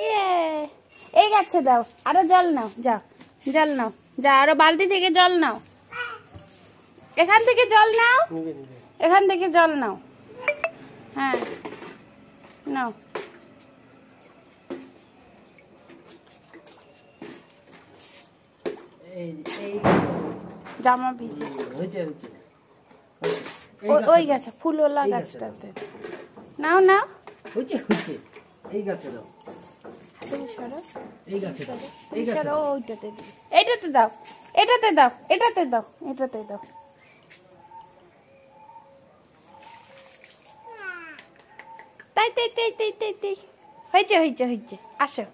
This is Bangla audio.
ইয়ে এই গাছে দাও, আরো জল নাও, যাও জল নাও, যা আরো বালতি থেকে জল নাও, এখান থেকে জল নাও, এখান থেকে জল নাও। হ্যাঁ নাও। জামা ভিজে ওই গাছে ফুলওয়ালা গাছটাতে নাও নাও। এই গাছে দাও, এইটাতে দাও, এটাতে দাও, এটাতে দাও, এটাতে দাও। তাই তাই তাই তাই তাই তাই হয়েছে হয়েছে হয়েছে, আসো।